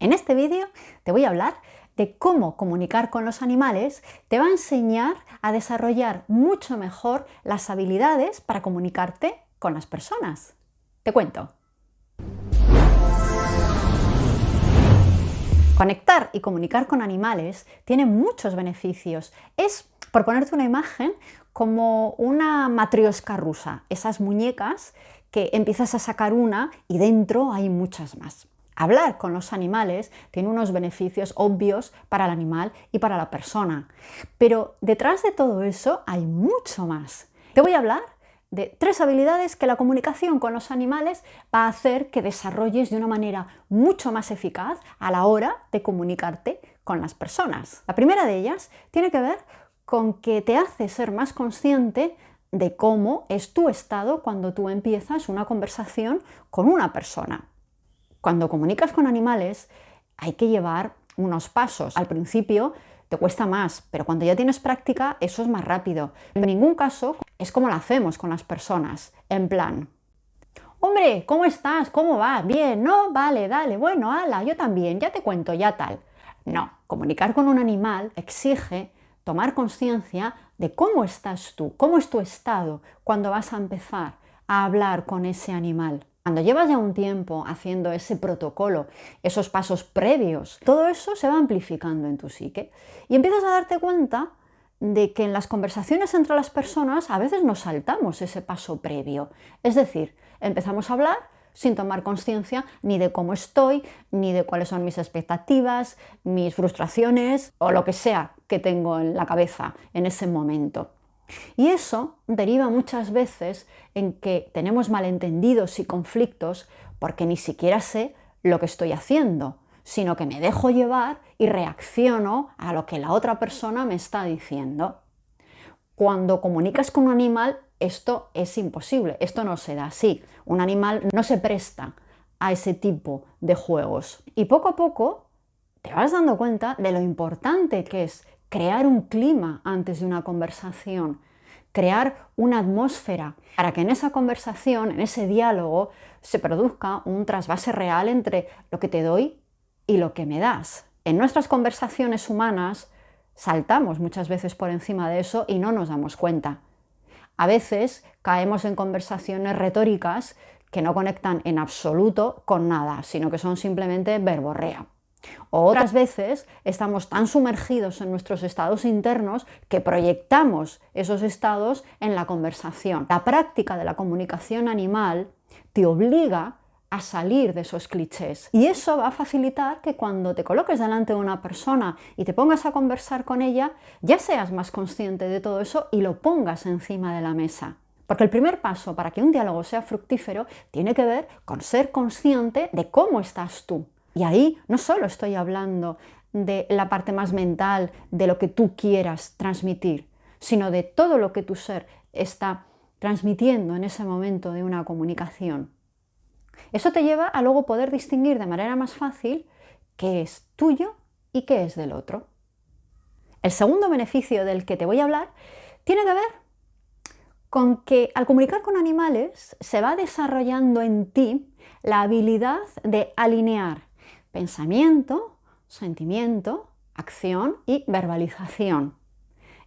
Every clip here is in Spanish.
En este vídeo te voy a hablar de cómo comunicar con los animales. Te va a enseñar a desarrollar mucho mejor las habilidades para comunicarte con las personas. Te cuento. Conectar y comunicar con animales tiene muchos beneficios. Es, por ponerte una imagen, como una matrioska rusa, esas muñecas que empiezas a sacar una y dentro hay muchas más. Hablar con los animales tiene unos beneficios obvios para el animal y para la persona, pero detrás de todo eso hay mucho más. Te voy a hablar de 3 habilidades que la comunicación con los animales va a hacer que desarrolles de una manera mucho más eficaz a la hora de comunicarte con las personas. La primera de ellas tiene que ver con que te hace ser más consciente de cómo es tu estado cuando tú empiezas una conversación con una persona. Cuando comunicas con animales hay que llevar unos pasos. Al principio te cuesta más, pero cuando ya tienes práctica eso es más rápido. En ningún caso es como lo hacemos con las personas, en plan: hombre, ¿cómo estás? ¿Cómo vas? Bien, ¿no? Vale, dale, bueno, hala, yo también, ya te cuento, ya tal. No, comunicar con un animal exige tomar conciencia de cómo estás tú, cómo es tu estado cuando vas a empezar a hablar con ese animal. Cuando llevas ya un tiempo haciendo ese protocolo, esos pasos previos, todo eso se va amplificando en tu psique y empiezas a darte cuenta de que en las conversaciones entre las personas a veces nos saltamos ese paso previo. Es decir, empezamos a hablar sin tomar conciencia ni de cómo estoy, ni de cuáles son mis expectativas, mis frustraciones o lo que sea que tengo en la cabeza en ese momento. Y eso deriva muchas veces en que tenemos malentendidos y conflictos porque ni siquiera sé lo que estoy haciendo, sino que me dejo llevar y reacciono a lo que la otra persona me está diciendo. Cuando comunicas con un animal, esto es imposible, esto no se da así. Un animal no se presta a ese tipo de juegos. Y poco a poco te vas dando cuenta de lo importante que es crear un clima antes de una conversación, crear una atmósfera para que en esa conversación, en ese diálogo, se produzca un trasvase real entre lo que te doy y lo que me das. En nuestras conversaciones humanas saltamos muchas veces por encima de eso y no nos damos cuenta. A veces caemos en conversaciones retóricas que no conectan en absoluto con nada, sino que son simplemente verborrea. O otras veces estamos tan sumergidos en nuestros estados internos que proyectamos esos estados en la conversación. La práctica de la comunicación animal te obliga a salir de esos clichés y eso va a facilitar que cuando te coloques delante de una persona y te pongas a conversar con ella, ya seas más consciente de todo eso y lo pongas encima de la mesa. Porque el primer paso para que un diálogo sea fructífero tiene que ver con ser consciente de cómo estás tú. Y ahí no solo estoy hablando de la parte más mental, de lo que tú quieras transmitir, sino de todo lo que tu ser está transmitiendo en ese momento de una comunicación. Eso te lleva a luego poder distinguir de manera más fácil qué es tuyo y qué es del otro. El segundo beneficio del que te voy a hablar tiene que ver con que al comunicar con animales se va desarrollando en ti la habilidad de alinear pensamiento, sentimiento, acción y verbalización.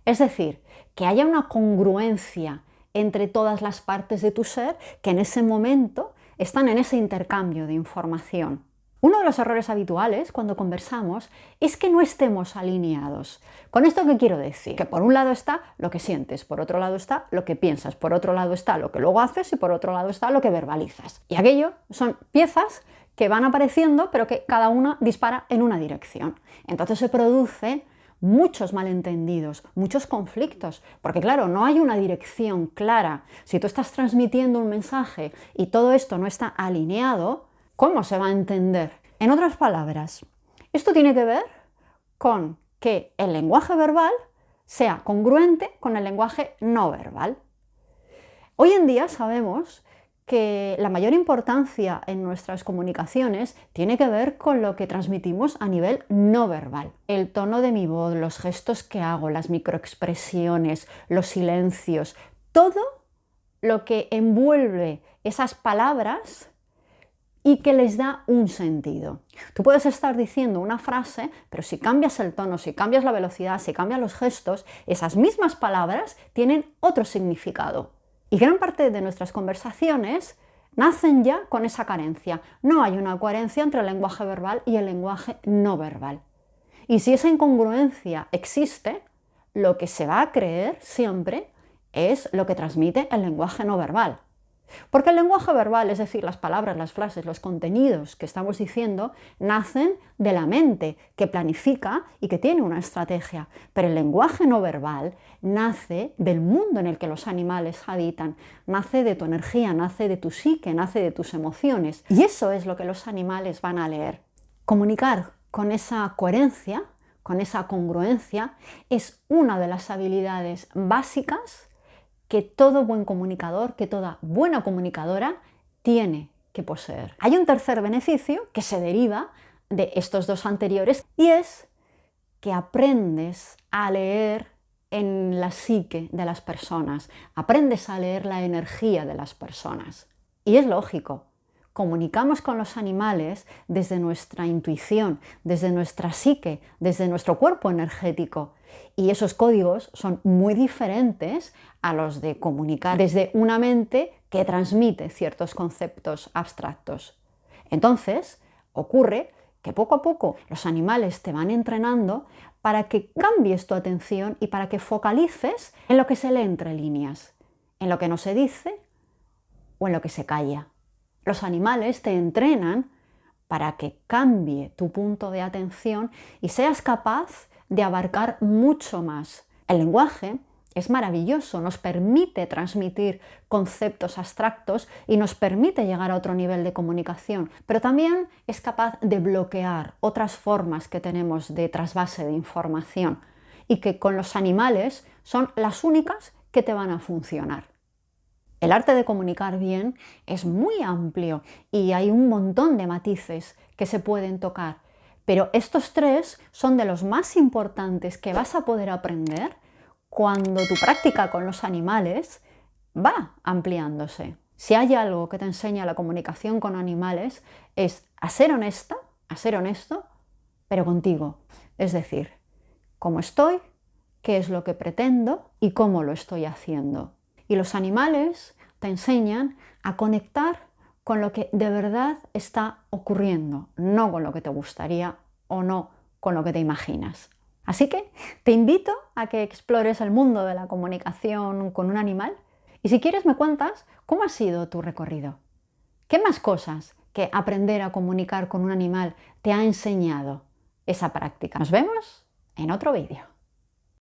Es decir, que haya una congruencia entre todas las partes de tu ser que en ese momento están en ese intercambio de información. Uno de los errores habituales cuando conversamos es que no estemos alineados. ¿Con esto qué quiero decir? Que por un lado está lo que sientes, por otro lado está lo que piensas, por otro lado está lo que luego haces y por otro lado está lo que verbalizas. Y aquello son piezas que van apareciendo pero que cada una dispara en una dirección. Entonces se producen muchos malentendidos, muchos conflictos, porque claro, no hay una dirección clara. Si tú estás transmitiendo un mensaje y todo esto no está alineado, ¿cómo se va a entender? En otras palabras, esto tiene que ver con que el lenguaje verbal sea congruente con el lenguaje no verbal. Hoy en día sabemos que la mayor importancia en nuestras comunicaciones tiene que ver con lo que transmitimos a nivel no verbal. El tono de mi voz, los gestos que hago, las microexpresiones, los silencios, todo lo que envuelve esas palabras y que les da un sentido. Tú puedes estar diciendo una frase, pero si cambias el tono, si cambias la velocidad, si cambias los gestos, esas mismas palabras tienen otro significado. Y gran parte de nuestras conversaciones nacen ya con esa carencia. No hay una coherencia entre el lenguaje verbal y el lenguaje no verbal. Y si esa incongruencia existe, lo que se va a creer siempre es lo que transmite el lenguaje no verbal. Porque el lenguaje verbal, es decir, las palabras, las frases, los contenidos que estamos diciendo, nacen de la mente, que planifica y que tiene una estrategia. Pero el lenguaje no verbal nace del mundo en el que los animales habitan, nace de tu energía, nace de tu psique, nace de tus emociones. Y eso es lo que los animales van a leer. Comunicar con esa coherencia, con esa congruencia, es una de las habilidades básicas que todo buen comunicador, que toda buena comunicadora tiene que poseer. Hay un tercer beneficio que se deriva de estos dos anteriores y es que aprendes a leer en la psique de las personas, aprendes a leer la energía de las personas. Y es lógico. Comunicamos con los animales desde nuestra intuición, desde nuestra psique, desde nuestro cuerpo energético. Y esos códigos son muy diferentes a los de comunicar desde una mente que transmite ciertos conceptos abstractos. Entonces, ocurre que poco a poco los animales te van entrenando para que cambies tu atención y para que focalices en lo que se lee entre líneas, en lo que no se dice o en lo que se calla. Los animales te entrenan para que cambie tu punto de atención y seas capaz de abarcar mucho más. El lenguaje es maravilloso, nos permite transmitir conceptos abstractos y nos permite llegar a otro nivel de comunicación, pero también es capaz de bloquear otras formas que tenemos de trasvase de información y que con los animales son las únicas que te van a funcionar. El arte de comunicar bien es muy amplio y hay un montón de matices que se pueden tocar, pero estos tres son de los más importantes que vas a poder aprender cuando tu práctica con los animales va ampliándose. Si hay algo que te enseña la comunicación con animales es a ser honesta, a ser honesto, pero contigo. Es decir, cómo estoy, qué es lo que pretendo y cómo lo estoy haciendo. Y los animales te enseñan a conectar con lo que de verdad está ocurriendo, no con lo que te gustaría o no con lo que te imaginas. Así que te invito a que explores el mundo de la comunicación con un animal y si quieres me cuentas cómo ha sido tu recorrido. ¿Qué más cosas que aprender a comunicar con un animal te ha enseñado esa práctica? Nos vemos en otro vídeo.